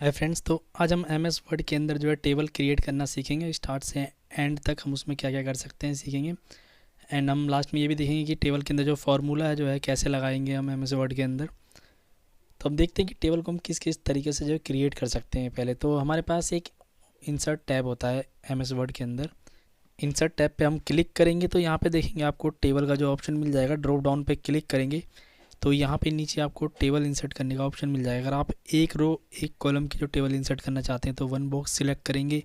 Hi friends, तो आज हम एम एस वर्ड के अंदर जो है टेबल क्रिएट करना सीखेंगे। स्टार्ट से एंड तक हम उसमें क्या क्या कर सकते हैं सीखेंगे। एंड हम लास्ट में ये भी देखेंगे कि टेबल के अंदर जो फार्मूला है जो है कैसे लगाएंगे हम एम एस वर्ड के अंदर। तो हम देखते हैं कि टेबल को हम किस किस तरीके से जो है क्रिएट कर सकते हैं। पहले तो हमारे पास एक इंसर्ट टैब होता है एम एस वर्ड के अंदर। इंसर्ट टैब पे हम क्लिक करेंगे तो यहाँ पे देखेंगे आपको टेबल का जो ऑप्शन मिल जाएगा। ड्रॉप डाउन पे क्लिक करेंगे तो यहाँ पे नीचे आपको टेबल इंसर्ट करने का ऑप्शन मिल जाएगा। अगर आप एक रो एक कॉलम की जो टेबल इंसर्ट करना चाहते हैं तो वन बॉक्स सिलेक्ट करेंगे।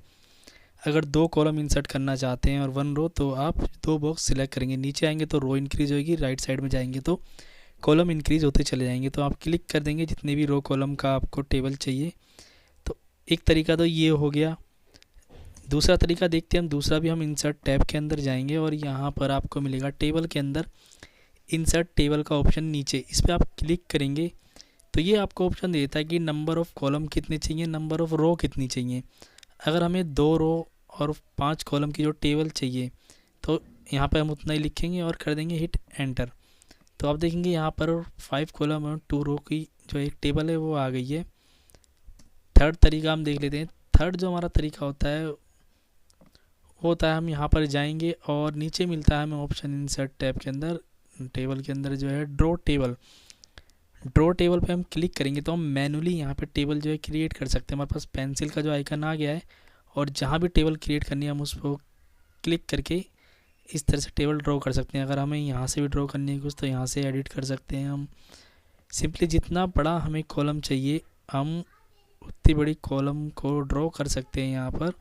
अगर दो कॉलम इंसर्ट करना चाहते हैं और वन रो तो आप दो बॉक्स सिलेक्ट करेंगे। नीचे आएंगे तो रो इंक्रीज होगी, राइट साइड में जाएंगे तो कॉलम इंक्रीज होते चले जाएंगे। तो आप क्लिक कर देंगे जितने भी रो कॉलम का आपको टेबल चाहिए। तो एक तरीका तो ये हो गया। दूसरा तरीका देखते हैं हम। दूसरा भी हम इंसर्ट टैब के अंदर जाएंगे और यहाँ पर आपको मिलेगा टेबल के अंदर इंसर्ट टेबल का ऑप्शन नीचे। इस पर आप क्लिक करेंगे तो ये आपको ऑप्शन देता है कि नंबर ऑफ़ कॉलम कितने चाहिए, नंबर ऑफ़ रो कितनी चाहिए। अगर हमें 2 रो और 5 कॉलम की जो टेबल चाहिए तो यहाँ पर हम उतना ही लिखेंगे और कर देंगे हिट एंटर। तो आप देखेंगे यहाँ पर 5 कॉलम और 2 रो की जो एक टेबल है वो आ गई है। थर्ड तरीका हम देख लेते हैं। थर्ड जो हमारा तरीका होता है वो होता है हम यहाँ पर जाएंगे और नीचे मिलता है हमें ऑप्शन इंसर्ट टैब के अंदर टेबल के अंदर जो है ड्रॉ टेबल। ड्रॉ टेबल पे हम क्लिक करेंगे तो हम मैनुअली यहाँ पे टेबल जो है क्रिएट कर सकते हैं। हमारे पास पेंसिल का जो आइकन आ गया है और जहाँ भी टेबल क्रिएट करनी है हम उसको क्लिक करके इस तरह से टेबल ड्रॉ कर सकते हैं। अगर हमें यहाँ से भी ड्रॉ करनी है कुछ तो यहाँ से एडिट कर सकते हैं हम। सिंपली जितना बड़ा हमें कॉलम चाहिए हम उतनी बड़ी कॉलम को ड्रॉ कर सकते हैं यहाँ पर।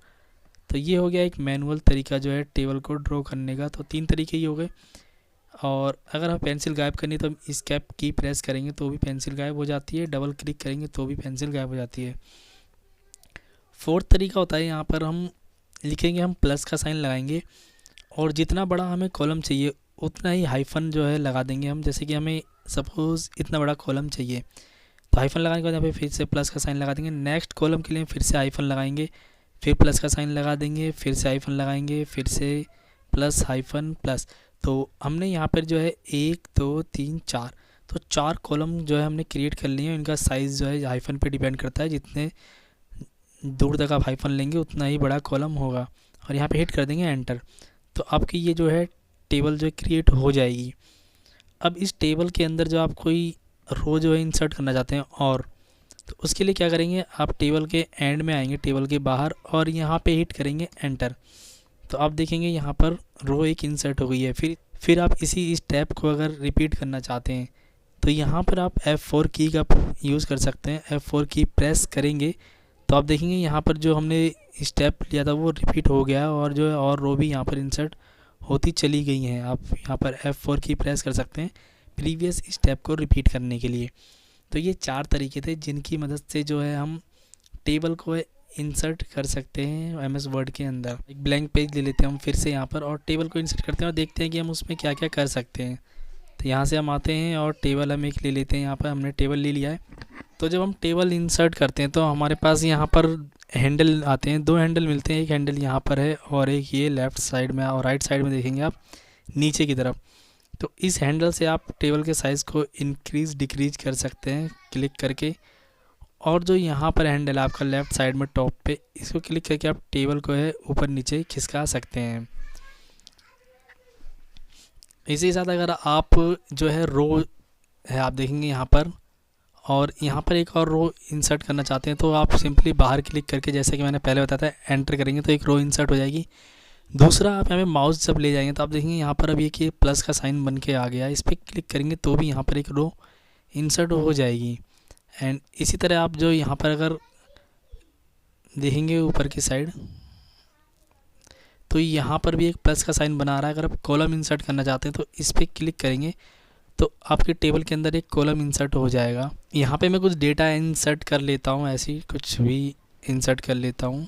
तो ये हो गया एक मैनुअल तरीका जो है टेबल को ड्रॉ करने का। तो 3 तरीके ही हो गए। और अगर हम पेंसिल गायब करनी है तो हम एस्केप की प्रेस करेंगे तो भी पेंसिल गायब हो जाती है। डबल क्लिक करेंगे तो भी पेंसिल गायब हो जाती है। फोर्थ तरीका होता है यहाँ पर हम लिखेंगे, हम प्लस का साइन लगाएंगे और जितना बड़ा हमें कॉलम चाहिए उतना ही हाइफन जो है लगा देंगे हम। जैसे कि हमें सपोज़ इतना बड़ा कॉलम चाहिए तो हाइफन लगाने के बाद यहाँ पे फिर से प्लस का साइन लगा देंगे। नेक्स्ट कॉलम के लिए फिर से हाइफन लगाएंगे, फिर प्लस का साइन लगा देंगे, फिर से हाइफन लगाएंगे, फिर से प्लस हाइफन प्लस। तो हमने यहाँ पर जो है 1 2 3 4 तो 4 कॉलम जो है हमने क्रिएट कर लिए हैं। इनका साइज़ जो है हाइफन पे डिपेंड करता है। जितने दूर तक आप हाइफन लेंगे उतना ही बड़ा कॉलम होगा। और यहाँ पे हिट कर देंगे एंटर। तो आपकी ये जो है टेबल जो है क्रिएट हो जाएगी। अब इस टेबल के अंदर जो आप कोई रो जो है इंसर्ट करना चाहते हैं और तो उसके लिए क्या करेंगे, आप टेबल के एंड में आएंगे, टेबल के बाहर, और यहाँ पे हिट करेंगे एंटर। तो आप देखेंगे यहाँ पर रो एक इंसर्ट हो गई है। फिर आप इसी स्टेप को अगर रिपीट करना चाहते हैं तो यहाँ पर आप F4 की का यूज़ कर सकते हैं। F4 की प्रेस करेंगे तो आप देखेंगे यहाँ पर जो हमने स्टेप लिया था वो रिपीट हो गया और जो है और रो भी यहाँ पर इंसर्ट होती चली गई हैं। आप यहाँ पर F4 की प्रेस कर सकते हैं प्रीवियस स्टेप को रिपीट करने के लिए। तो ये 4 तरीके थे जिनकी मदद से जो है हम टेबल को इंसर्ट कर सकते हैं एम एस वर्ड के अंदर। एक ब्लैंक पेज ले लेते हैं हम फिर से यहाँ पर और टेबल को इंसर्ट करते हैं और देखते हैं कि हम उसमें क्या क्या कर सकते हैं। तो यहाँ से हम आते हैं और टेबल हम एक ले लेते हैं। यहाँ पर हमने टेबल ले लिया है। तो जब हम टेबल इंसर्ट करते हैं तो हमारे पास यहाँ पर हैंडल आते हैं। 2 हैंडल मिलते हैं। एक हैंडल यहाँ पर है और एक ये लेफ़्ट साइड में और राइट साइड में देखेंगे आप नीचे की तरफ। तो इस हैंडल से आप टेबल के साइज़ को इंक्रीज़ डिक्रीज कर सकते हैं क्लिक करके। और जो यहाँ पर हैंडल है आपका लेफ़्ट साइड में टॉप पे, इसको क्लिक करके आप टेबल को है ऊपर नीचे खिसका सकते हैं। इसी के साथ अगर आप जो है रो है आप देखेंगे यहाँ पर और यहाँ पर एक और रो इंसर्ट करना चाहते हैं तो आप सिंपली बाहर क्लिक करके, जैसे कि मैंने पहले बताया था, एंटर करेंगे तो एक रो इंसर्ट हो जाएगी। दूसरा आप यहाँ पे माउस जब ले जाएंगे तो आप देखेंगे यहाँ पर अब ये कि प्लस का साइन बन के आ गया। इस पर क्लिक करेंगे तो भी यहाँ पर एक रो इंसर्ट हो जाएगी। एंड इसी तरह आप जो यहाँ पर अगर देखेंगे ऊपर की साइड तो यहाँ पर भी एक प्लस का साइन बना रहा है। अगर आप कॉलम इंसर्ट करना चाहते हैं तो इस पर क्लिक करेंगे तो आपके टेबल के अंदर एक कॉलम इंसर्ट हो जाएगा। यहाँ पे मैं कुछ डेटा इंसर्ट कर लेता हूँ, ऐसी कुछ भी इंसर्ट कर लेता हूँ।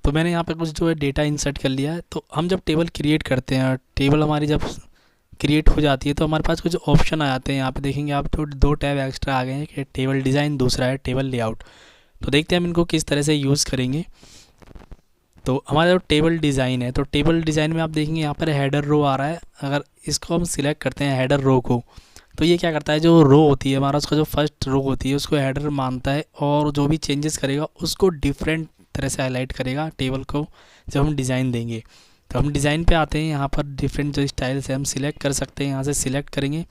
तो मैंने यहाँ पे कुछ जो है डेटा इंसर्ट कर लिया है। तो हम जब टेबल क्रिएट करते हैं और टेबल हमारी जब क्रिएट हो जाती है तो हमारे पास कुछ ऑप्शन आ जाते हैं। यहाँ पे देखेंगे आप तो 2 टैब एक्स्ट्रा आ गए हैं कि टेबल डिज़ाइन, दूसरा है टेबल लेआउट। तो देखते हैं हम इनको किस तरह से यूज़ करेंगे। तो हमारा जो टेबल डिज़ाइन है तो टेबल डिज़ाइन में आप देखेंगे यहाँ पर हेडर रो आ रहा है। अगर इसको हम सिलेक्ट करते हैं हेडर रो को तो ये क्या करता है, जो रो होती है हमारा, उसका जो फर्स्ट रो होती है उसको हेडर मानता है और जो भी चेंजेस करेगा उसको डिफरेंट तरह से हाईलाइट करेगा टेबल को जब हम डिज़ाइन देंगे। तो हम डिज़ाइन पे आते हैं, यहाँ पर डिफरेंट जो स्टाइल्स है हम सिलेक्ट कर सकते हैं, यहाँ से सिलेक्ट करेंगे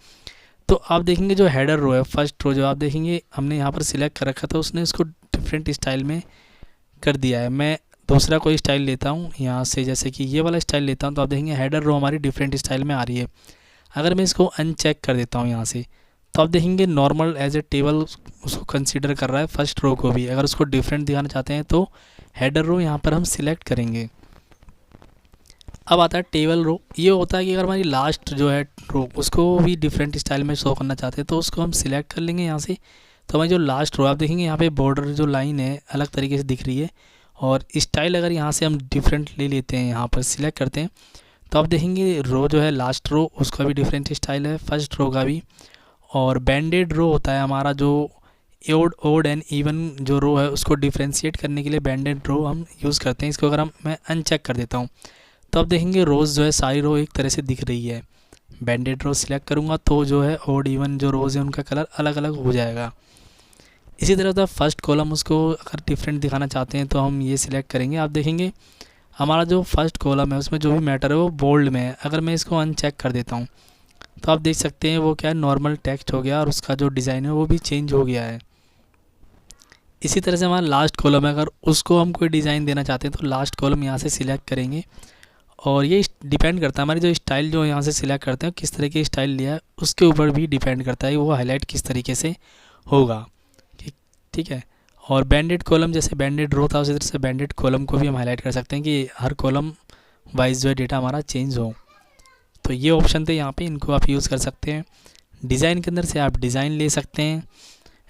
तो आप देखेंगे जो हेडर रो है, फर्स्ट रो जो आप देखेंगे हमने यहाँ पर सिलेक्ट कर रखा था, उसने इसको डिफरेंट स्टाइल में कर दिया है। मैं दूसरा कोई स्टाइल लेता हूँ यहाँ से, जैसे कि ये वाला स्टाइल लेता हूँ, तो आप देखेंगे हेडर रो हमारी डिफरेंट स्टाइल में आ रही है। अगर मैं इसको अनचेक कर देता हूँ यहाँ से, तो आप देखेंगे नॉर्मल एज ए टेबल उसको कंसीडर कर रहा है फर्स्ट रो को भी। अगर उसको डिफरेंट दिखाना चाहते हैं तो हेडर रो यहाँ पर हम सिलेक्ट करेंगे। अब आता है टेबल रो। ये होता है कि अगर हमारी लास्ट जो है रो उसको भी डिफरेंट स्टाइल में शो करना चाहते हैं तो उसको हम सिलेक्ट कर लेंगे यहाँ से। तो हमारी जो लास्ट रो आप देखेंगे यहाँ पे बॉर्डर जो लाइन है अलग तरीके से दिख रही है, और स्टाइल अगर यहाँ से हम डिफरेंट ले लेते हैं, यहाँ पर सिलेक्ट करते हैं तो आप देखेंगे रो जो है लास्ट रो उसका भी डिफरेंट स्टाइल है, फर्स्ट रो का भी। और बैंडेड रो होता है हमारा, जो ओड एंड इवन जो रो है उसको डिफ्रेंशिएट करने के लिए बैंडेड रो हम यूज़ करते हैं। इसको अगर मैं अनचेक कर देता हूँ तो आप देखेंगे रोज़ जो है सारी रो एक तरह से दिख रही है। बैंडेड रो सिलेक्ट करूँगा तो जो है ओड इवन जो रोज़ है उनका कलर अलग अलग हो जाएगा। इसी तरह से फर्स्ट कॉलम उसको अगर डिफरेंट दिखाना चाहते हैं तो हम ये सिलेक्ट करेंगे। आप देखेंगे हमारा जो फर्स्ट कॉलम है उसमें जो भी मैटर है वो बोल्ड में है। अगर मैं इसको अनचेक कर देता हूँ तो आप देख सकते हैं वो क्या है, नॉर्मल टेक्स्ट हो गया और उसका जो डिज़ाइन है वो भी चेंज हो गया है। इसी तरह से हमारा लास्ट कॉलम है, अगर उसको हम कोई डिज़ाइन देना चाहते हैं तो लास्ट कॉलम यहाँ से सिलेक्ट करेंगे। और ये डिपेंड करता है हमारी जो स्टाइल जो यहाँ से सिलेक्ट करते हैं किस तरह की स्टाइल लिया है उसके ऊपर भी डिपेंड करता है वो हाईलाइट किस तरीके से होगा। ठीक है। और बैंडेड कॉलम, जैसे बैंडेड रो था उसी तरह से बैंडेड कॉलम को भी हम हाईलाइट कर सकते हैं कि हर कॉलम वाइज जो है डेटा हमारा चेंज हो। तो ये ऑप्शन थे यहाँ पे, इनको आप यूज़ कर सकते हैं। डिज़ाइन के अंदर से आप डिज़ाइन ले सकते हैं।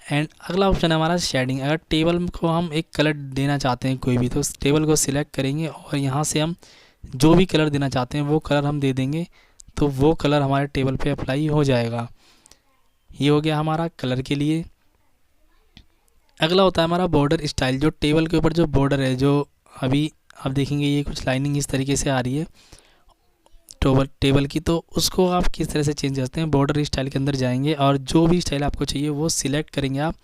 एंड अगला ऑप्शन है हमारा शेडिंग। अगर टेबल को हम एक कलर देना चाहते हैं कोई भी, तो उस टेबल को सिलेक्ट करेंगे और यहाँ से हम जो भी कलर देना चाहते हैं वो कलर हम दे देंगे, तो वो कलर हमारे टेबल पे अप्लाई हो जाएगा। ये हो गया हमारा कलर के लिए। अगला होता है हमारा बॉर्डर स्टाइल। जो टेबल के ऊपर जो बॉर्डर है, जो अभी आप देखेंगे ये कुछ लाइनिंग इस तरीके से आ रही है टेबल की, तो उसको आप किस तरह से चेंज करते हैं। बॉर्डर स्टाइल के अंदर जाएंगे और जो भी स्टाइल आपको चाहिए वो सिलेक्ट करेंगे आप,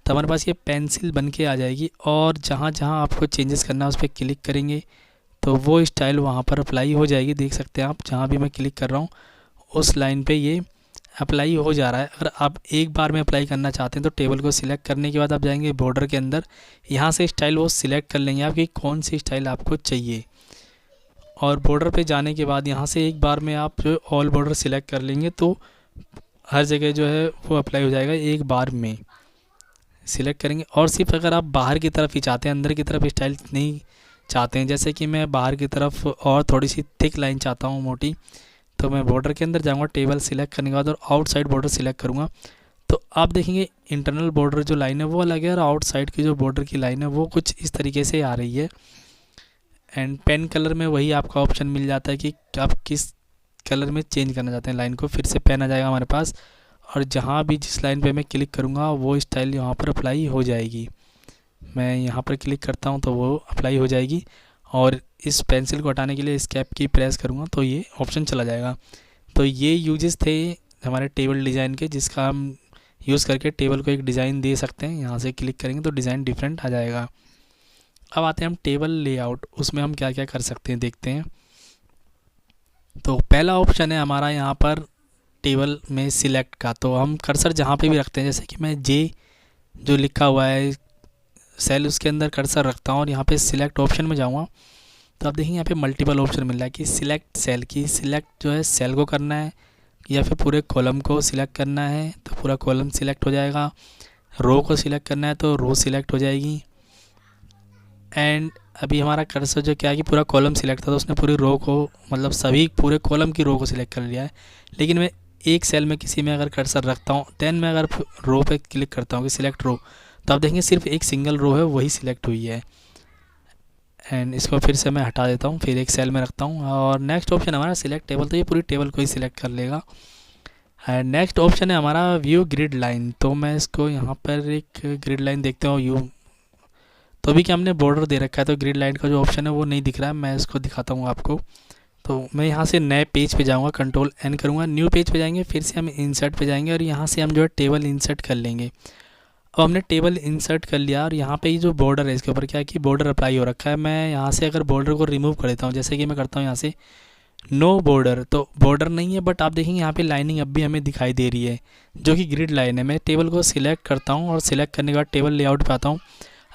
तो हमारे पास ये पेंसिल बन के आ जाएगी। और जहाँ जहाँ आपको चेंजेस करना है उस पर क्लिक करेंगे तो वो स्टाइल वहाँ पर अप्लाई हो जाएगी। देख सकते हैं आप, जहाँ भी मैं क्लिक कर रहा हूँ उस लाइन पे ये अप्लाई हो जा रहा है। अगर आप एक बार में अप्लाई करना चाहते हैं तो टेबल को सिलेक्ट करने के बाद आप जाएंगे बॉर्डर के अंदर, यहाँ से स्टाइल वो सिलेक्ट कर लेंगे आप कि कौन सी स्टाइल आपको चाहिए। और बॉर्डर पे जाने के बाद यहाँ से एक बार में आप जो ऑल बॉर्डर सिलेक्ट कर लेंगे तो हर जगह जो है वो अप्लाई हो जाएगा, एक बार में सिलेक्ट करेंगे। और सिर्फ अगर आप बाहर की तरफ ही चाहते हैं, अंदर की तरफ स्टाइल नहीं चाहते हैं, जैसे कि मैं बाहर की तरफ और थोड़ी सी थिक लाइन चाहता हूँ मोटी, तो मैं बॉर्डर के अंदर जाऊँगा, टेबल सिलेक्ट करने के बाद और आउटसाइड बॉर्डर सिलेक्ट करूँगा, तो आप देखेंगे इंटरनल बॉर्डर जो लाइन है वो अलग है और आउटसाइड की जो बॉर्डर की लाइन है वो कुछ इस तरीके से आ रही है। एंड पेन कलर में वही आपका ऑप्शन मिल जाता है कि आप किस कलर में चेंज करना चाहते हैं लाइन को, फिर से पेन आ जाएगा हमारे पास और जहाँ भी जिस लाइन पे मैं क्लिक करूँगा वो स्टाइल यहाँ पर अप्लाई हो जाएगी। मैं यहाँ पर क्लिक करता हूँ तो वो अप्लाई हो जाएगी और इस पेंसिल को हटाने के लिए एस्केप की प्रेस करूँगा तो ये ऑप्शन चला जाएगा। तो ये यूजेस थे हमारे टेबल डिज़ाइन के, जिसका हम यूज़ करके टेबल को एक डिज़ाइन दे सकते हैं। यहाँ से क्लिक करेंगे तो डिज़ाइन डिफरेंट आ जाएगा। अब आते हैं हम टेबल लेआउट, उसमें हम क्या क्या कर सकते हैं देखते हैं। तो पहला ऑप्शन है हमारा यहाँ पर टेबल में सिलेक्ट का, तो हम कर्सर जहाँ पे भी रखते हैं, जैसे कि मैं जे जो लिखा हुआ है सेल उसके अंदर कर्सर रखता हूँ और यहाँ पे सिलेक्ट ऑप्शन में जाऊँगा तो आप देखेंगे यहाँ पे मल्टीपल ऑप्शन मिल रहा है कि सिलेक्ट सेल की, सिलेक्ट जो है सेल को करना है या फिर पूरे कॉलम को सिलेक्ट करना है तो पूरा कॉलम सिलेक्ट हो जाएगा, रो को सिलेक्ट करना है तो रो सिलेक्ट हो जाएगी। एंड अभी हमारा कर्सर जो क्या है कि पूरा कॉलम सिलेक्ट था तो उसने पूरी रो को, मतलब सभी पूरे कॉलम की रो को सिलेक्ट कर लिया है। लेकिन मैं एक सेल में किसी में अगर कर्सर रखता हूँ देन मैं अगर रो पे क्लिक करता हूँ कि सिलेक्ट रो, तो आप देखेंगे सिर्फ एक सिंगल रो है वही सिलेक्ट हुई है। एंड इसको फिर से मैं हटा देता हूँ, फिर एक सेल में रखता हूँ और नेक्स्ट ऑप्शन हमारा सिलेक्ट टेबल, तो ये पूरी टेबल को ही सिलेक्ट कर लेगा। एंड नेक्स्ट ऑप्शन है हमारा व्यू ग्रिड लाइन, तो मैं इसको यहाँ पर एक ग्रिड लाइन देखते हो व्यू, तो अभी क्या हमने बॉर्डर दे रखा है तो ग्रिड लाइन का जो ऑप्शन है वो नहीं दिख रहा है, मैं इसको दिखाता हूँ आपको। तो मैं यहाँ से नए पेज पे जाऊँगा, कंट्रोल एन करूँगा, न्यू पेज पे जाएंगे, फिर से हम इंसर्ट पे जाएंगे और यहाँ से हम जो है टेबल इंसर्ट कर लेंगे। अब हमने टेबल इंसर्ट कर लिया और यहाँ पे ये जो बॉर्डर है इसके ऊपर क्या है कि बॉर्डर अप्लाई हो रखा है। मैं यहाँ से अगर बॉर्डर को रिमूव कर देता हूँ, जैसे कि मैं करता हूँ यहाँ से नो बॉर्डर, तो बॉर्डर नहीं है, बट आप देखेंगे यहाँ पे लाइनिंग अब भी हमें दिखाई दे रही है जो कि ग्रिड लाइन है। मैं टेबल को सिलेक्ट करता हूँ और सिलेक्ट करने के बाद टेबल लेआउट पे आता हूँ।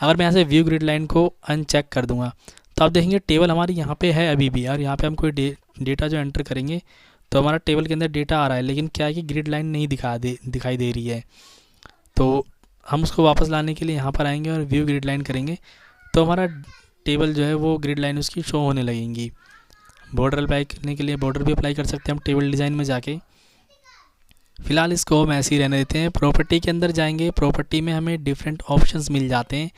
अगर मैं यहाँ से व्यू ग्रिड लाइन को अनचेक कर दूंगा तो आप देखेंगे टेबल हमारी यहाँ पे है अभी भी, और यहाँ पे हम कोई डेटा जो एंटर करेंगे तो हमारा टेबल के अंदर डेटा आ रहा है, लेकिन क्या है कि ग्रिड लाइन नहीं दिखाई दे रही है। तो हम उसको वापस लाने के लिए यहाँ पर आएंगे और व्यू ग्रिड लाइन करेंगे तो हमारा टेबल जो है वो ग्रिड लाइन उसकी शो होने लगेंगी। बॉर्डर अप्लाई करने के लिए बॉर्डर भी अप्लाई कर सकते हैं हम टेबल डिज़ाइन में जाके। फ़िलहाल इसको हम ऐसे ही रहने देते हैं। प्रॉपर्टी के अंदर जाएंगे, प्रॉपर्टी में हमें डिफरेंट ऑप्शंस मिल जाते हैं।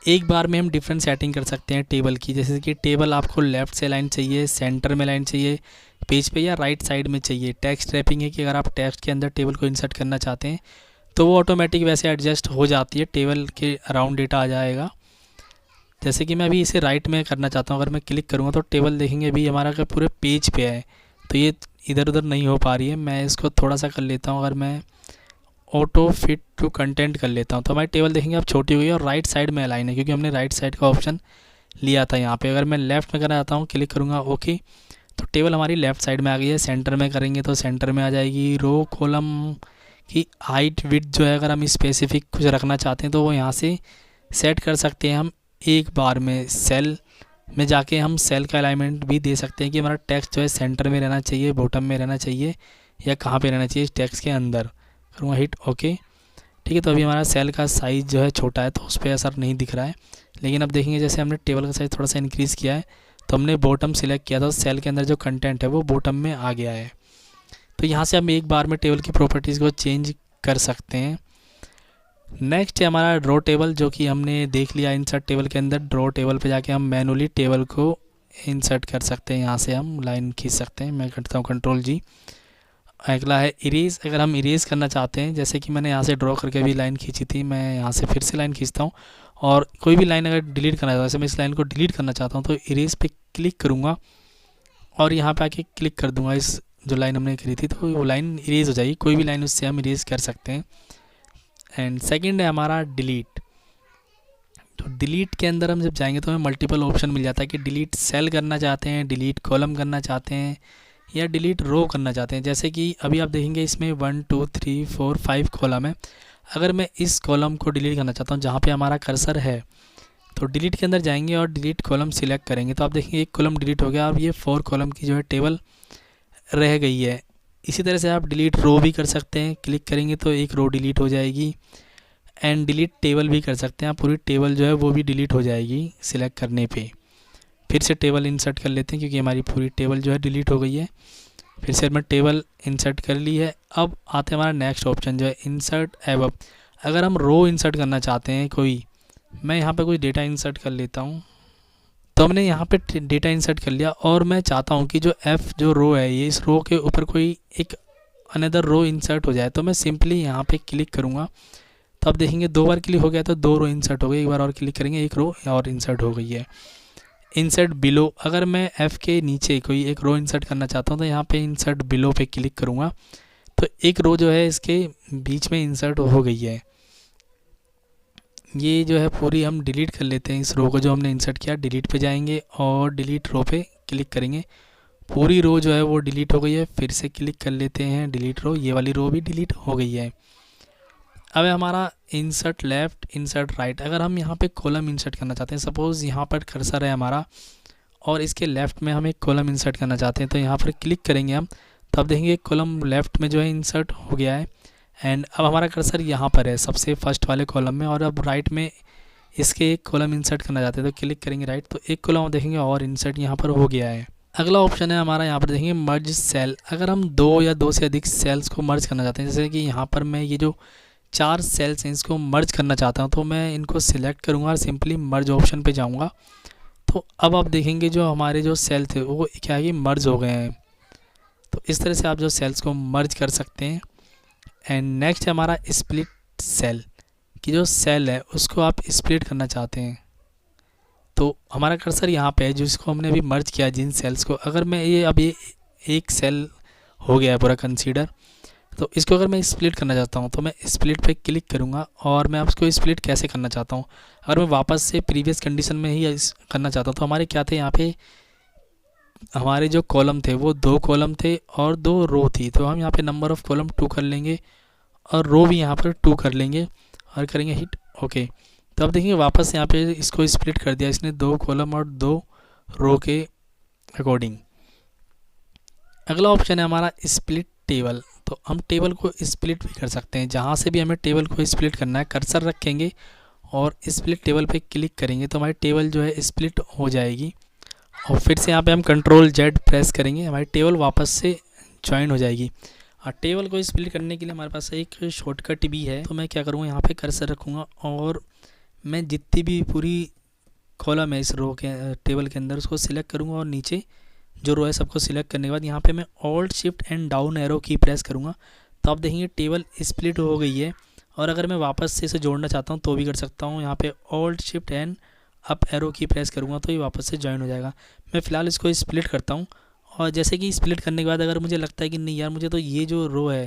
एक बार में हम डिफरेंट सेटिंग कर सकते हैं टेबल की, जैसे कि टेबल आपको लेफ़्ट से लाइन चाहिए, सेंटर में लाइन चाहिए पेज पे, या राइट साइड में चाहिए। टेक्स्ट रैपिंग है कि अगर आप टेक्स्ट के अंदर टेबल को इंसर्ट करना चाहते हैं तो वो ऑटोमेटिक वैसे एडजस्ट हो जाती है, टेबल के अराउंड डेटा आ जाएगा। जैसे कि मैं अभी इसे राइट में करना चाहता हूँ, अगर मैं क्लिक करूँगा तो टेबल देखेंगे अभी हमारा का पूरे पेज पे है, तो ये इधर उधर नहीं हो पा रही है। मैं इसको थोड़ा सा कर लेता हूँ, अगर मैं ऑटो फिट टू कंटेंट कर लेता हूँ तो हमारी टेबल देखेंगे अब छोटी हो गई और राइट साइड में अलाइन है, क्योंकि हमने राइट साइड का ऑप्शन लिया था यहाँ पे। अगर मैं लेफ़्ट में करना चाहता हूँ, क्लिक करूँगा ओके, तो टेबल हमारी लेफ़्ट साइड में आ गई है। सेंटर में करेंगे तो सेंटर में आ जाएगी। रो कॉलम की हाइट विड्थ जो है अगर हम स्पेसिफिक कुछ रखना चाहते हैं तो वो यहाँ से सेट कर सकते हैं हम। एक बार में सेल में जाके हम सेल का अलाइनमेंट भी दे सकते हैं कि हमारा टेक्स्ट जो है सेंटर में रहना चाहिए, बॉटम में रहना चाहिए, या कहाँ पे रहना चाहिए टेक्स्ट के अंदर। करूँगा हिट ओके, ठीक है। तो अभी हमारा सेल का साइज़ जो है छोटा है तो उस पर असर नहीं दिख रहा है, लेकिन अब देखेंगे जैसे हमने टेबल का साइज़ थोड़ा सा इंक्रीज़ किया है तो हमने बॉटम सिलेक्ट किया था, सेल के अंदर जो कंटेंट है वो बॉटम में आ गया है। तो यहाँ से हम एक बार में टेबल की प्रॉपर्टीज़ को चेंज कर सकते हैं। नेक्स्ट है हमारा ड्रॉ टेबल, जो कि हमने देख लिया इंसर्ट टेबल के अंदर। ड्रॉ टेबल पे जाके हम मैनुअली टेबल को इंसर्ट कर सकते हैं, यहाँ से हम लाइन खींच सकते हैं। मैं करता हूँ कंट्रोल जी। अगला है इरेज। अगर हम इरेज करना चाहते हैं, जैसे कि मैंने यहाँ से ड्रॉ करके भी लाइन खींची थी, मैं यहाँ से फिर से लाइन खींचता हूँ और कोई भी लाइन अगर डिलीट करना चाहता हूँ, जैसे मैं इस लाइन को डिलीट करना चाहता हूँ तो इरेज पे क्लिक करूँगा और यहाँ पे आके क्लिक कर दूँगा इस जो लाइन हमने करी थी, तो वो लाइन इरेज हो जाएगी। कोई भी लाइन उससे हम इरेज कर सकते हैं। एंड सेकंड है हमारा डिलीट। तो डिलीट के अंदर हम जब जाएंगे तो हमें मल्टीपल ऑप्शन मिल जाता है कि डिलीट सेल करना चाहते हैं, डिलीट कॉलम करना चाहते हैं, या डिलीट रो करना चाहते हैं। जैसे कि अभी आप देखेंगे इसमें 1 2 3 4 5 कॉलम है। अगर मैं इस कॉलम को डिलीट करना चाहता हूँ जहाँ पे हमारा कर्सर है, तो डिलीट के अंदर जाएंगे और डिलीट कॉलम सिलेक्ट करेंगे तो आप देखेंगे एक कॉलम डिलीट हो गया और ये 4 कॉलम की जो है टेबल रह गई है। इसी तरह से आप डिलीट रो भी कर सकते हैं, क्लिक करेंगे तो एक रो डिलीट हो जाएगी। एंड डिलीट टेबल भी कर सकते हैं आप, पूरी टेबल जो है वो भी डिलीट हो जाएगी सिलेक्ट करने पे। फिर से टेबल इंसर्ट कर लेते हैं क्योंकि हमारी पूरी टेबल जो है डिलीट हो गई है। फिर से हमने टेबल इंसर्ट कर ली है। अब आते हैं हमारा नेक्स्ट ऑप्शन जो है इंसर्ट एबव। अगर हम रो इंसर्ट करना चाहते हैं कोई, मैं यहाँ पे कोई डेटा इंसर्ट कर लेता हूँ। तो हमने यहाँ पे डेटा इंसर्ट कर लिया और मैं चाहता हूँ कि जो एफ जो रो है ये इस रो के ऊपर कोई एक अनदर रो इंसर्ट हो जाए, तो मैं सिंपली यहाँ पे क्लिक करूँगा तो आप देखेंगे 2 बार क्लिक हो गया तो 2 रो इंसर्ट हो गई। एक बार और क्लिक करेंगे, एक रो और इंसर्ट हो गई है। Insert below. अगर मैं एफ़ के नीचे कोई एक रो इंसर्ट करना चाहता हूँ तो यहाँ पे इंसर्ट बिलो पे क्लिक करूँगा तो एक रो जो है इसके बीच में इंसर्ट हो गई है। ये जो है पूरी हम डिलीट कर लेते हैं इस रो को जो हमने इंसर्ट किया। डिलीट पे जाएंगे और डिलीट रो पे क्लिक करेंगे, पूरी रो जो है वो डिलीट हो गई है। फिर से क्लिक कर लेते हैं डिलीट रो, ये वाली रो भी डिलीट हो गई है। अब हमारा इंसर्ट लेफ़्ट इंसर्ट राइट। अगर हम यहाँ पे कॉलम इंसर्ट करना चाहते हैं, सपोज़ यहाँ पर कर्सर है हमारा और इसके लेफ़्ट में हम एक कॉलम इंसर्ट करना चाहते हैं, तो यहाँ पर क्लिक करेंगे हम तो अब देखेंगे एक कॉलम लेफ़्ट में जो है इंसर्ट हो गया है। एंड अब हमारा कर्सर यहाँ पर है सबसे फर्स्ट वाले कॉलम में, और अब राइट में इसके एक कॉलम इंसर्ट करना चाहते हैं तो क्लिक करेंगे राइट, तो एक कॉलम देखेंगे और इंसर्ट यहाँ पर हो गया है। अगला ऑप्शन है हमारा यहाँ पर देखेंगे मर्ज सेल। अगर हम 2 या 2 से अधिक सेल्स को मर्ज करना चाहते हैं, जैसे कि यहाँ पर मैं ये जो 4 सेल्स हैं इसको मर्ज करना चाहता हूँ, तो मैं इनको सिलेक्ट करूँगा और सिंपली मर्ज ऑप्शन पे जाऊँगा। तो अब आप देखेंगे जो हमारे जो सेल थे वो क्या है कि मर्ज हो गए हैं। तो इस तरह से आप जो सेल्स को मर्ज कर सकते हैं। एंड नेक्स्ट है हमारा स्प्लिट सेल, कि जो सेल है उसको आप स्प्लिट करना चाहते हैं तो हमारा कर्सर यहाँ पे है जिसको हमने अभी मर्ज किया जिन सेल्स को। अगर मैं ये अभी एक सेल हो गया है पूरा कंसीडर, तो इसको अगर मैं स्प्लिट करना चाहता हूँ तो मैं स्प्लिट पे क्लिक करूँगा और मैं आपको स्प्लिट कैसे करना चाहता हूँ। अगर मैं वापस से प्रीवियस कंडीशन में ही करना चाहता हूँ तो हमारे क्या थे यहाँ पे, हमारे जो कॉलम थे वो 2 कॉलम थे और 2 रो थी। तो हम यहाँ पे नंबर ऑफ़ कॉलम 2 कर लेंगे और रो भी यहाँ पर 2 कर लेंगे और करेंगे हिट ओके। तो अब देखिए वापस यहाँ पे इसको स्प्लिट कर दिया इसने 2 कॉलम और 2 रो के अकॉर्डिंग। अगला ऑप्शन है हमारा स्प्लिट टेबल। तो हम टेबल को स्प्लिट भी कर सकते हैं, जहाँ से भी हमें टेबल को स्प्लिट करना है कर्सर रखेंगे और स्प्लिट टेबल पे क्लिक करेंगे तो हमारी टेबल जो है स्प्लिट हो जाएगी। और फिर से यहाँ पे हम कंट्रोल जेड प्रेस करेंगे, हमारी टेबल वापस से ज्वाइन हो जाएगी। और टेबल को स्प्लिट करने के लिए हमारे पास एक शॉर्टकट भी है। तो मैं क्या करूँगा, यहाँ पे कर्सर रखूँगा और मैं जितनी भी पूरी कॉलम है इस रो के टेबल के अंदर उसको सिलेक्ट करूँगा और नीचे जो रो है सबको सिलेक्ट करने के बाद यहाँ पे मैं alt shift and down arrow की प्रेस करूँगा। तो आप देखेंगे टेबल स्प्लिट हो गई है। और अगर मैं वापस से इसे जोड़ना चाहता हूँ तो भी कर सकता हूँ, यहाँ पे alt shift and up arrow की प्रेस करूँगा तो ये वापस से ज्वाइन हो जाएगा। मैं फ़िलहाल इसको स्प्लिट करता हूँ और जैसे कि स्प्लिट करने के बाद अगर मुझे लगता है कि नहीं यार मुझे तो ये जो रो है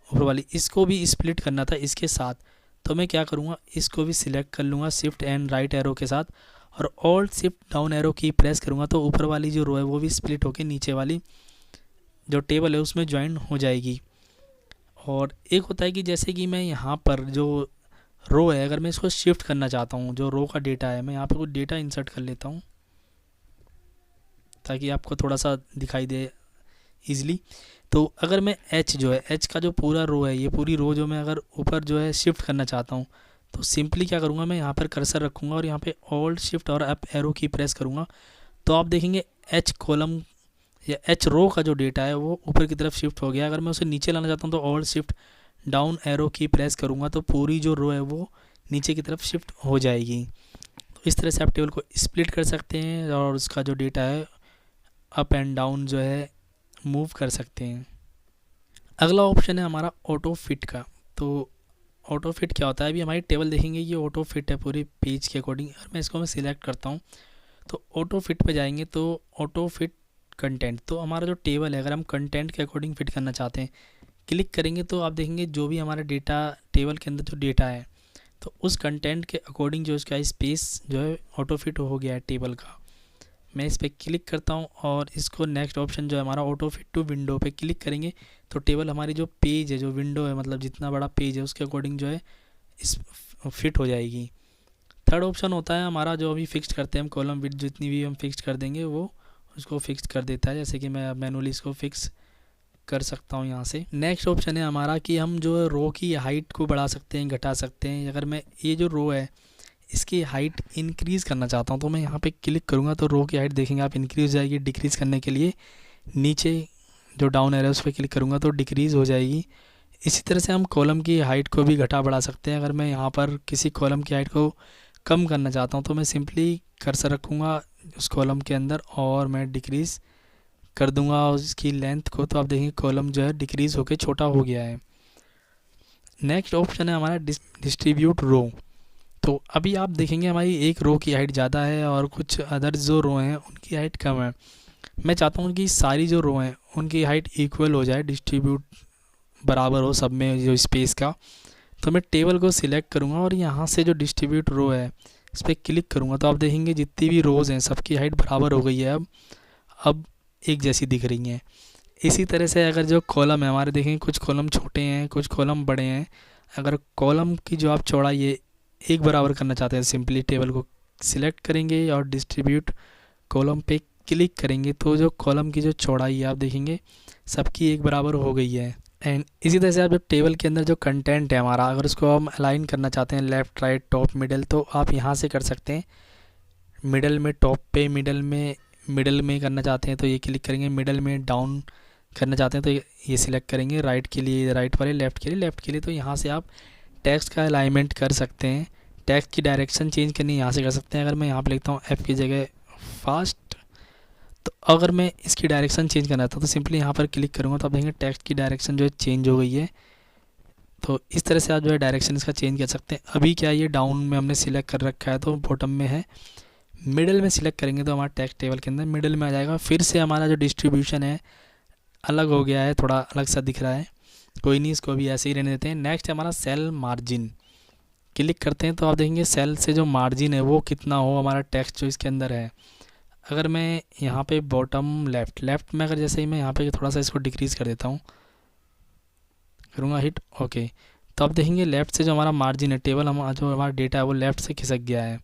ऊपर वाली इसको भी स्प्लिट करना था इसके साथ, तो मैं क्या करूँगा इसको भी सिलेक्ट कर लूँगा शिफ्ट एंड राइट एरो के साथ और ऑल्ट शिफ्ट डाउन एरो की प्रेस करूँगा तो ऊपर वाली जो रो है वो भी स्प्लिट होकर नीचे वाली जो टेबल है उसमें ज्वाइन हो जाएगी। और एक होता है कि जैसे कि मैं यहाँ पर जो रो है अगर मैं इसको शिफ्ट करना चाहता हूँ, जो रो का डेटा है मैं यहाँ पे कुछ डेटा इंसर्ट कर लेता हूँ ताकि आपको थोड़ा सा दिखाई दे ईज़िली। तो अगर मैं एच जो है एच का जो पूरा रो है ये पूरी रो जो मैं अगर ऊपर जो है शिफ्ट करना चाहता हूँ तो सिंपली क्या करूँगा मैं यहाँ पर कर्सर रखूँगा और यहाँ पे ऑल्ट शिफ्ट और अप एरो की प्रेस करूँगा तो आप देखेंगे एच कॉलम या एच रो का जो डेटा है वो ऊपर की तरफ शिफ्ट हो गया। अगर मैं उसे नीचे लाना चाहता हूँ तो ऑल्ट शिफ्ट डाउन एरो की प्रेस करूँगा तो पूरी जो रो है वो नीचे की तरफ शिफ्ट हो जाएगी। तो इस तरह से आप टेबल को स्प्लिट कर सकते हैं और उसका जो डेटा है अप एंड डाउन जो है मूव कर सकते हैं। अगला ऑप्शन है हमारा ऑटो फिट का। तो ऑटो फिट क्या होता है, अभी हमारी टेबल देखेंगे ये ऑटो फिट है पूरे पेज के अकॉर्डिंग। अगर मैं इसको सिलेक्ट करता हूँ तो ऑटो फिट पे जाएंगे तो ऑटो फिट कंटेंट, तो हमारा जो टेबल है अगर हम कंटेंट के अकॉर्डिंग फिट करना चाहते हैं क्लिक करेंगे तो आप देखेंगे जो भी हमारा डेटा टेबल के अंदर जो डेटा है तो उस कंटेंट के अकॉर्डिंग जो इसका स्पेस जो है ऑटो फिट हो गया है टेबल का। मैं इस पर क्लिक करता हूँ और इसको नेक्स्ट ऑप्शन जो है हमारा ऑटो फिट टू विंडो पे क्लिक करेंगे तो टेबल हमारी जो पेज है जो विंडो है मतलब जितना बड़ा पेज है उसके अकॉर्डिंग जो है इस फिट हो जाएगी। थर्ड ऑप्शन होता है हमारा जो अभी फिक्स करते हैं हम कॉलम विड्थ जितनी भी हम फिक्स कर देंगे वो उसको फिक्स कर देता है, जैसे कि मैं मैनुअली इसको फिक्स कर सकता हूँ यहाँ से। नेक्स्ट ऑप्शन है हमारा कि हम जो रो की हाइट को बढ़ा सकते हैं घटा सकते हैं। अगर मैं ये जो रो है इसकी हाइट इंक्रीज़ करना चाहता हूँ तो मैं यहाँ पे क्लिक करूँगा तो रो की हाइट देखेंगे आप इंक्रीज़ हो जाएगी। डिक्रीज़ करने के लिए नीचे जो डाउन एरो उस पर क्लिक करूँगा तो डिक्रीज़ हो जाएगी। इसी तरह से हम कॉलम की हाइट को भी घटा बढ़ा सकते हैं। अगर मैं यहाँ पर किसी कॉलम की हाइट को कम करना चाहता हूँ तो मैं सिंपली कर्सर रखूँगा उस कॉलम के अंदर और मैं डिक्रीज़ कर दूँगा उसकी लेंथ को, तो आप देखेंगे कॉलम जो है डिक्रीज़ होकर छोटा हो गया है। नेक्स्ट ऑप्शन है हमारा डिस्ट्रीब्यूट रो। तो अभी आप देखेंगे हमारी एक रो की हाइट ज़्यादा है और कुछ अदर जो रो हैं उनकी हाइट कम है। मैं चाहता हूँ कि सारी जो रो हैं उनकी हाइट इक्वल हो जाए, डिस्ट्रीब्यूट बराबर हो सब में जो स्पेस का। तो मैं टेबल को सिलेक्ट करूँगा और यहाँ से जो डिस्ट्रीब्यूट रो है इस पर क्लिक करूँगा तो आप देखेंगे जितनी भी रोज़ हैं सबकी हाइट बराबर हो गई है, अब एक जैसी दिख रही हैं। इसी तरह से अगर जो कॉलम है हमारे देखेंगे कुछ कॉलम छोटे हैं कुछ कॉलम बड़े हैं। अगर कॉलम की जो आप चौड़ाई है एक बराबर करना चाहते हैं सिंपली टेबल को सिलेक्ट करेंगे और डिस्ट्रीब्यूट कॉलम पे क्लिक करेंगे तो जो कॉलम की जो चौड़ाई है आप देखेंगे सबकी एक बराबर हो गई है। एंड इसी तरह से आप जब टेबल के अंदर जो कंटेंट है हमारा अगर उसको हम अलाइन करना चाहते हैं लेफ़्ट राइट टॉप मिडल तो आप यहाँ से कर सकते हैं। मिडल में टॉप पे मिडल में करना चाहते हैं तो ये क्लिक करेंगे, मिडल में डाउन करना चाहते हैं तो ये सिलेक्ट करेंगे, राइट के लिए राइट वाले, लेफ़्ट के लिए लेफ़्ट के लिए। तो यहाँ से आप टेक्स्ट का अलाइनमेंट कर सकते हैं, टेक्स्ट की डायरेक्शन चेंज करनी यहाँ से कर सकते हैं। अगर मैं यहाँ पे लिखता हूँ F की जगह फास्ट तो अगर मैं इसकी डायरेक्शन चेंज करना था तो सिंपली यहाँ पर क्लिक करूँगा तो आप देखेंगे टेक्स्ट की डायरेक्शन जो है चेंज हो गई है। तो इस तरह से आप जो है डायरेक्शन इसका चेंज कर सकते हैं। अभी क्या ये डाउन में हमने सिलेक्ट कर रखा है तो बॉटम में है, मिडिल में सिलेक्ट करेंगे तो हमारा टेक्स्ट टेबल के अंदर मिडिल में आ जाएगा। फिर से हमारा जो डिस्ट्रीब्यूशन है अलग हो गया है, थोड़ा अलग सा दिख रहा है, कोई नहीं, इसको भी ऐसे ही रहने देते हैं। नेक्स्ट है हमारा सेल मार्जिन, क्लिक करते हैं तो आप देखेंगे सेल से जो मार्जिन है वो कितना हो हमारा टेक्स्ट जो इसके अंदर है। अगर मैं यहाँ पे बॉटम लेफ़्ट में अगर जैसे ही मैं यहाँ पे थोड़ा सा इसको डिक्रीज़ कर देता हूँ, करूँगा हिट, ओके, तो आप देखेंगे लेफ़्ट से जो हमारा मार्जिन है टेबल हमारा जो हमारा डेटा है वो लेफ़्ट से खिसक गया है।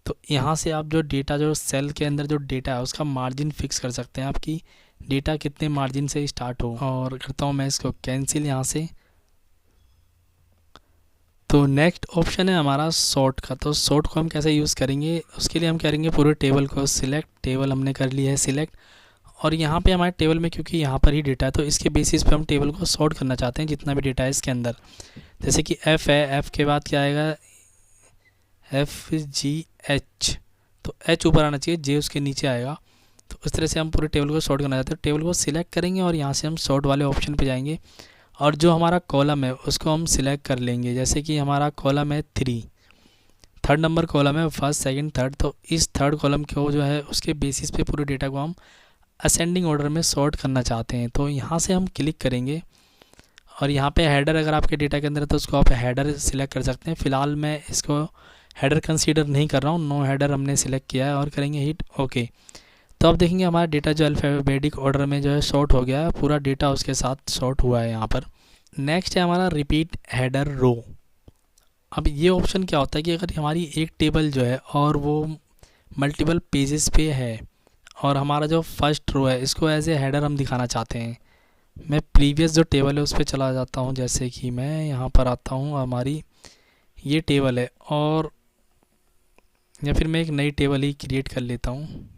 तो यहाँ से आप जो डेटा जो सेल के अंदर जो डेटा है उसका मार्जिन फिक्स कर सकते हैं, आपकी डेटा कितने मार्जिन से स्टार्ट हो। और करता हूँ मैं इसको कैंसिल यहाँ से। तो नेक्स्ट ऑप्शन है हमारा सॉर्ट का। तो सॉर्ट को हम कैसे यूज़ करेंगे, उसके लिए हम करेंगे पूरे टेबल को सिलेक्ट, टेबल हमने कर लिया है सिलेक्ट, और यहाँ पे हमारे टेबल में क्योंकि यहाँ पर ही डेटा है तो इसके बेसिस पे हम टेबल को सॉर्ट करना चाहते हैं जितना भी डेटा है इसके अंदर। जैसे कि एफ़ है, एफ़ के बाद क्या आएगा, FGH, तो H ऊपर आना चाहिए, J उसके नीचे आएगा। तो इस तरह से हम पूरे टेबल को सॉर्ट करना चाहते हैं। टेबल को सिलेक्ट करेंगे और यहाँ से हम सॉर्ट वाले ऑप्शन पे जाएंगे और जो हमारा कॉलम है उसको हम सिलेक्ट कर लेंगे। जैसे कि हमारा कॉलम है 3, थर्ड नंबर कॉलम है, फर्स्ट सेकंड थर्ड, तो इस थर्ड कॉलम को जो है उसके बेसिस पे पूरे डेटा को हम असेंडिंग ऑर्डर में सॉर्ट करना चाहते हैं। तो यहाँ से हम क्लिक करेंगे और यहाँ पे हेडर अगर आपके डेटा के अंदर है तो उसको आप हेडर सिलेक्ट कर सकते हैं। फ़िलहाल मैं इसको हेडर कंसीडर नहीं कर रहा हूँ, नो हेडर हमने सिलेक्ट किया है और करेंगे हिट ओके। तो आप देखेंगे हमारा डेटा जो अल्फ़ाबेटिक ऑर्डर में जो है सॉर्ट हो गया है, पूरा डेटा उसके साथ सॉर्ट हुआ है यहाँ पर। नेक्स्ट है हमारा रिपीट हेडर रो। अब ये ऑप्शन क्या होता है कि अगर हमारी एक टेबल जो है और वो मल्टीपल पेजेस पे है और हमारा जो फर्स्ट रो है इसको एज ए हेडर हम दिखाना चाहते हैं। मैं प्रीवियस जो टेबल है उस पर चला जाता हूँ, जैसे कि मैं यहाँ पर आता हूँ, हमारी ये टेबल है और या फिर मैं एक नई टेबल ही क्रिएट कर लेता हूँ।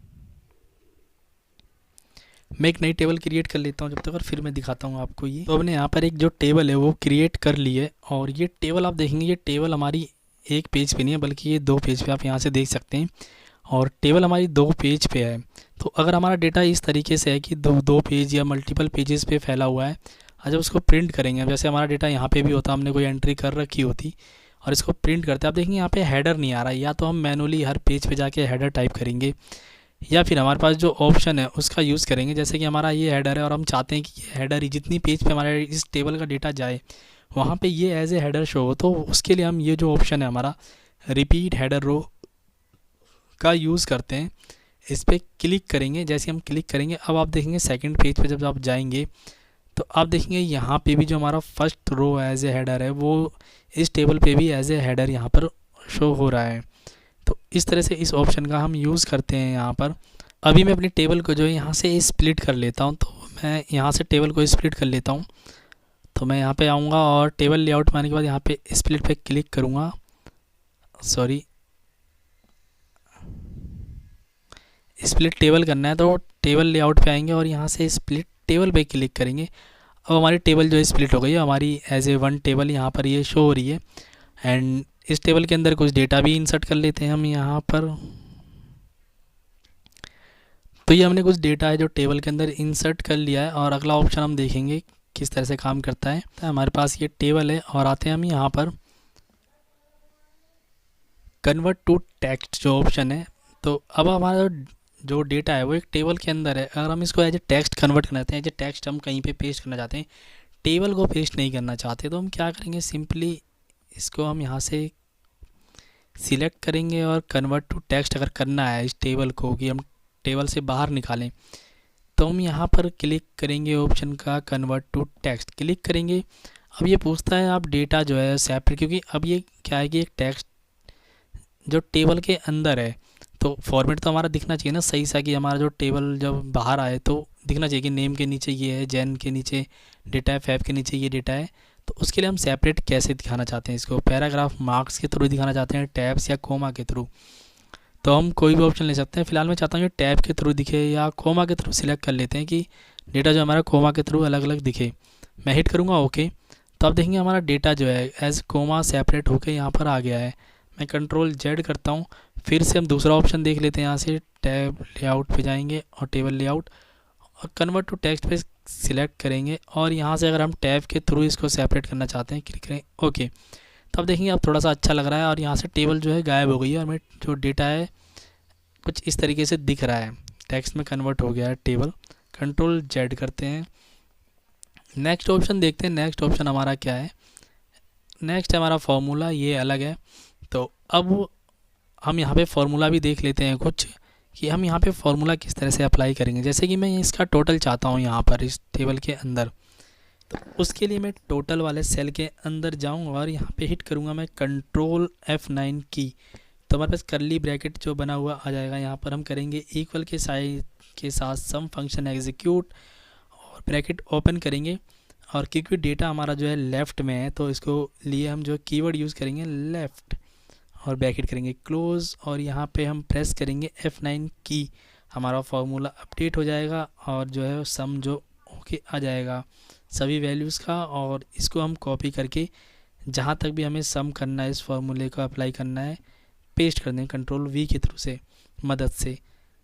मैं एक नई टेबल क्रिएट कर लेता हूँ जब तक, और फिर मैं दिखाता हूँ आपको ये। तो हमने यहाँ पर एक जो टेबल है वो क्रिएट कर ली है और ये टेबल आप देखेंगे, ये टेबल हमारी एक पेज पे नहीं है बल्कि ये 2 पेज पे आप यहाँ से देख सकते हैं और टेबल हमारी 2 पेज पे है। तो अगर हमारा डेटा इस तरीके से है कि दो पेज या मल्टीपल पेजेस पे फैला हुआ है, जब उसको प्रिंट करेंगे, अब जैसे हमारा डेटा यहाँ पे भी होता, हमने कोई एंट्री कर रखी होती और इसको प्रिंट करते हैं, आप देखेंगे यहाँ पे हेडर नहीं आ रहा है। या तो हम मैनुअली हर पेज पे जाके हेडर टाइप करेंगे या फिर हमारे पास जो ऑप्शन है उसका यूज़ करेंगे। जैसे कि हमारा ये हेडर है और हम चाहते हैं कि ये हेडर ही जितनी पेज पे हमारे इस टेबल का डेटा जाए वहाँ पे ये एज ए हेडर शो हो, तो उसके लिए हम ये जो ऑप्शन है हमारा रिपीट हेडर रो का यूज़ करते हैं। इस पर क्लिक करेंगे, जैसे हम क्लिक करेंगे अब आप देखेंगे सेकंड पेज पे जब आप जाएंगे तो आप देखेंगे यहाँ पे भी जो हमारा first row as a header है वो इस टेबल पे भी एज ए हेडर यहाँ पर शो हो रहा है। तो इस तरह से इस ऑप्शन का हम यूज़ करते हैं यहाँ पर। अभी मैं अपनी टेबल को जो है यहाँ से स्प्लिट कर लेता हूँ, तो मैं यहाँ से टेबल को स्प्लिट कर लेता हूँ। तो मैं यहाँ पे आऊँगा और टेबल लेआउट में आने के बाद यहाँ पे स्प्लिट पे क्लिक करूँगा, सॉरी स्प्लिट टेबल करना है तो टेबल लेआउट पे आएंगे और यहाँ से स्प्लिट टेबल पे क्लिक करेंगे। अब हमारी टेबल जो है स्प्लिट हो गई है, हमारी एज ए वन टेबल यहाँ पर ये शो हो रही है। एंड इस टेबल के अंदर कुछ डेटा भी इंसर्ट कर लेते हैं हम यहाँ पर। तो ये हमने कुछ डेटा है जो टेबल के अंदर इंसर्ट कर लिया है और अगला ऑप्शन हम देखेंगे किस तरह से काम करता है। तो हमारे पास ये टेबल है और आते हैं हम यहाँ पर कन्वर्ट टू टेक्स्ट जो ऑप्शन है। तो अब हमारा जो डेटा है वो एक टेबल के अंदर है, अगर हम इसको एज ए टेक्स्ट कन्वर्ट करना चाहते हैं, एज ए टेक्स्ट हम कहीं पे पेस्ट करना चाहते हैं, टेबल को पेस्ट नहीं करना चाहते, तो हम क्या करेंगे, सिंपली इसको हम यहाँ से सिलेक्ट करेंगे और कन्वर्ट टू टेक्स्ट अगर करना है इस टेबल को कि हम टेबल से बाहर निकालें तो हम यहाँ पर क्लिक करेंगे ऑप्शन का कन्वर्ट टू टेक्स्ट, क्लिक करेंगे। अब ये पूछता है आप डेटा जो है सेपरेट, क्योंकि अब ये क्या है कि एक टेक्स्ट जो टेबल के अंदर है तो फॉर्मेट तो हमारा दिखना चाहिए ना सही सा, कि हमारा जो टेबल जब बाहर आए तो दिखना चाहिए कि नेम के नीचे ये है, जैन के नीचे डेटा है, फैब के नीचे ये डेटा है। तो उसके लिए हम सेपरेट कैसे दिखाना चाहते हैं इसको, पैराग्राफ मार्क्स के थ्रू दिखाना चाहते हैं, टैब्स या कोमा के थ्रू, तो हम कोई भी ऑप्शन ले सकते हैं। फिलहाल मैं चाहता हूँ कि टैब के थ्रू दिखे या कोमा के थ्रू सिलेक्ट कर लेते हैं कि डेटा जो हमारा कोमा के थ्रू अलग अलग दिखे। मैं हिट करूँगा ओके, तो आप देखेंगे हमारा डेटा जो है एज कोमा सेपरेट होकर यहाँ पर आ गया है। मैं कंट्रोल जेड करता हूँ, फिर से हम दूसरा ऑप्शन देख लेते हैं, यहाँ से टैब लेआउट पे जाएंगे और टेबल लेआउट और कन्वर्ट टू टेक्स्ट पे सिलेक्ट करेंगे और यहाँ से अगर हम टैब के थ्रू इसको सेपरेट करना चाहते हैं क्लिक करें ओके। तो अब देखेंगे अब थोड़ा सा अच्छा लग रहा है और यहाँ से टेबल जो है गायब हो गई है और मैं जो डेटा है कुछ इस तरीके से दिख रहा है, टेक्स्ट में कन्वर्ट हो गया है टेबल। कंट्रोल जेड करते हैं, नेक्स्ट ऑप्शन देखते हैं। नेक्स्ट ऑप्शन हमारा क्या है, नेक्स्ट है हमारा फार्मूला, ये अलग है। तो अब हम यहाँ पे फार्मूला भी देख लेते हैं कुछ, कि हम यहाँ पे फार्मूला किस तरह से अप्लाई करेंगे। जैसे कि मैं इसका टोटल चाहता हूँ यहाँ पर इस टेबल के अंदर, तो उसके लिए मैं टोटल वाले सेल के अंदर जाऊँ और यहाँ पे हिट करूँगा मैं कंट्रोल F9 की, तो हमारे पास करली ब्रैकेट जो बना हुआ आ जाएगा। यहाँ पर हम करेंगे इक्वल के साइड के साथ सम फंक्शन एग्जीक्यूट और ब्रैकेट ओपन करेंगे। और क्योंकि डेटा हमारा जो है लेफ़्ट में है, तो इसको लिए हम जो कीवर्ड यूज़ करेंगे लेफ़्ट और ब्रैकेट करेंगे क्लोज, और यहाँ पे हम प्रेस करेंगे F9 की। हमारा फार्मूला अपडेट हो जाएगा और जो है सम जो ओके आ जाएगा सभी वैल्यूज़ का। और इसको हम कॉपी करके जहाँ तक भी हमें सम करना है, इस फार्मूले को अप्लाई करना है, पेस्ट कर दें कंट्रोल V के थ्रू से मदद से।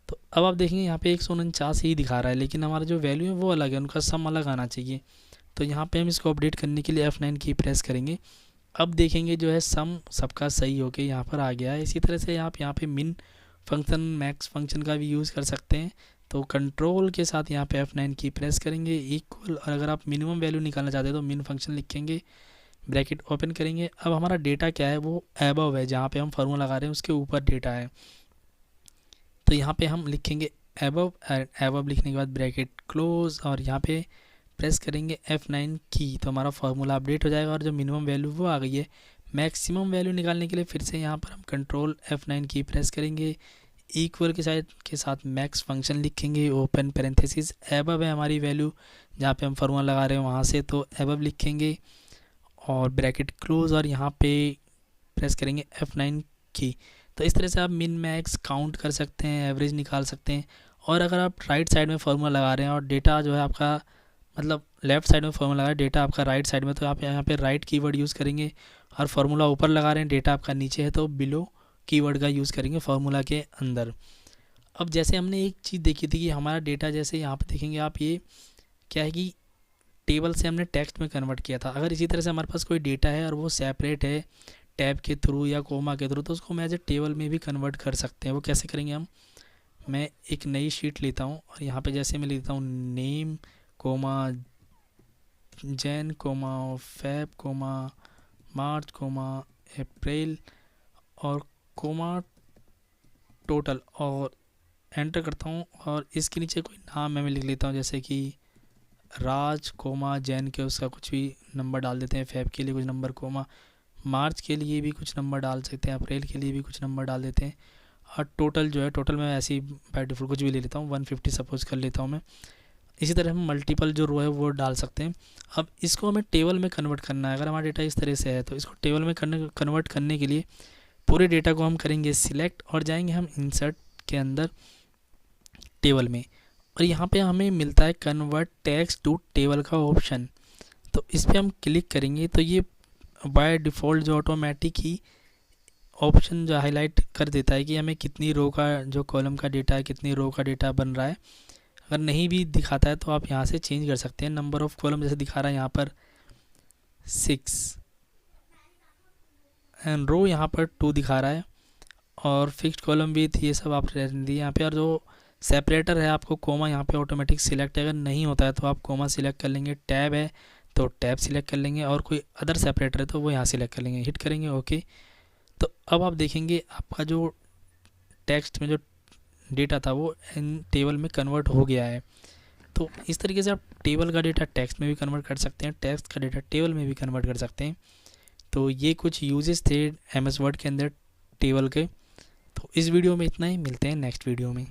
तो अब आप देखेंगे यहाँ पे 149 ही दिखा रहा है, लेकिन हमारा जो वैल्यू है वो अलग है, उनका सम अलग आना चाहिए। तो यहाँ पे हम इसको अपडेट करने के लिए F9 की प्रेस करेंगे। अब देखेंगे जो है सम सबका सही होके यहाँ पर आ गया है। इसी तरह से आप यहाँ पे मिन फंक्शन मैक्स फंक्शन का भी यूज़ कर सकते हैं। तो कंट्रोल के साथ यहाँ पे F9 की प्रेस करेंगे इक्वल, और अगर आप मिनिमम वैल्यू निकालना चाहते हैं तो मिन फंक्शन लिखेंगे, ब्रैकेट ओपन करेंगे। अब हमारा डेटा क्या है, वो एबव है, जहाँ पे हम फार्मूला लगा रहे हैं उसके ऊपर डेटा है। तो यहाँ पे हम लिखेंगे एबव, एबव लिखने के बाद ब्रैकेट क्लोज और यहाँ पे प्रेस करेंगे F9 की, तो हमारा फार्मूला अपडेट हो जाएगा और जो मिनिमम वैल्यू वो आ गई है। मैक्सिमम वैल्यू निकालने के लिए फिर से यहाँ पर हम कंट्रोल F9 की प्रेस करेंगे, इक्वल के साथ मैक्स फंक्शन लिखेंगे, ओपन पैरेंथेसिस, एबव है हमारी वैल्यू जहाँ पे हम फार्मूला लगा रहे हैं वहाँ से, तो एबव लिखेंगे और ब्रैकेट क्लोज और यहाँ पे प्रेस करेंगे F9 की। तो इस तरह से आप मिन मैक्स काउंट कर सकते हैं, एवरेज निकाल सकते हैं। और अगर आप राइट साइड में फार्मूला लगा रहे हैं और डेटा जो है आपका मतलब लेफ़्ट साइड में फार्मूला लगा है, डेटा आपका राइट साइड में, तो आप यहाँ पे राइट कीवर्ड यूज़ करेंगे। और फार्मूला ऊपर लगा रहे हैं, डेटा आपका नीचे है, तो बिलो कीवर्ड का यूज़ करेंगे फार्मूला के अंदर। अब जैसे हमने एक चीज़ देखी थी कि हमारा डेटा जैसे यहाँ पे देखेंगे आप, ये क्या है कि टेबल से हमने टेक्स्ट में कन्वर्ट किया था। अगर इसी तरह से हमारे पास कोई डेटा है और वो सेपरेट है टैब के थ्रू या कोमा के थ्रू, तो उसको हम एज ए टेबल में भी कन्वर्ट कर सकते हैं। वो कैसे करेंगे हम, मैं एक नई शीट लेता हूँ और यहाँ पे जैसे मैं लेता हूँ name comma Jan comma Feb comma March comma April और कोमा टोटल, और एंटर करता हूँ। और इसके नीचे कोई नाम मैं लिख लेता हूँ, जैसे कि राज कोमा जैन के उसका कुछ भी नंबर डाल देते हैं, फेब के लिए कुछ नंबर, कोमा मार्च के लिए भी कुछ नंबर डाल सकते हैं, अप्रैल के लिए भी कुछ नंबर डाल देते हैं। और टोटल जो है, टोटल मैं ऐसे ही बाय डिफ़ॉल्ट कुछ भी ले लेता हूँ, 150 सपोज कर लेता हूँ मैं। इसी तरह हम मल्टीपल जो रो है वो डाल सकते हैं। अब इसको हमें टेबल में कन्वर्ट करना है। अगर हमारा डेटा इस तरह से है तो इसको टेबल में कन्वर्ट करने के लिए पूरे डेटा को हम करेंगे सिलेक्ट और जाएंगे हम इंसर्ट के अंदर टेबल में, और यहाँ पे हमें मिलता है कन्वर्ट टेक्स्ट टू टेबल का ऑप्शन। तो इस पर हम क्लिक करेंगे तो ये बाय डिफ़ॉल्ट जो ऑटोमेटिक ही ऑप्शन जो हाईलाइट कर देता है कि हमें कितनी रो का जो कॉलम का डेटा है, कितनी रो का डेटा बन रहा है। अगर नहीं भी दिखाता है तो आप यहाँ से चेंज कर सकते हैं। नंबर ऑफ़ कॉलम जैसे दिखा रहा है यहाँ पर 6 एंड रो यहाँ पर 2 दिखा रहा है, और फिक्स्ड कॉलम भी थी, ये सब आप रहने दिए यहाँ पे। और जो सेपरेटर है आपको कोमा यहाँ पे ऑटोमेटिक सिलेक्ट है, अगर नहीं होता है तो आप कोमा सिलेक्ट कर लेंगे, टैब है तो टैब सिलेक्ट कर लेंगे, और कोई अदर सेपरेटर है तो वो यहाँ सिलेक्ट कर लेंगे, हिट करेंगे ओके। तो अब आप देखेंगे आपका जो टेक्स्ट में जो डेटा था वो इन टेबल में कन्वर्ट हो गया है। तो इस तरीके से आप टेबल का डेटा टेक्स्ट में भी कन्वर्ट कर सकते हैं, टेक्स्ट का डेटा टेबल में भी कन्वर्ट कर सकते हैं। तो ये कुछ यूजेस थे MS वर्ड के अंदर टेबल के। तो इस वीडियो में इतना ही, मिलते हैं नेक्स्ट वीडियो में।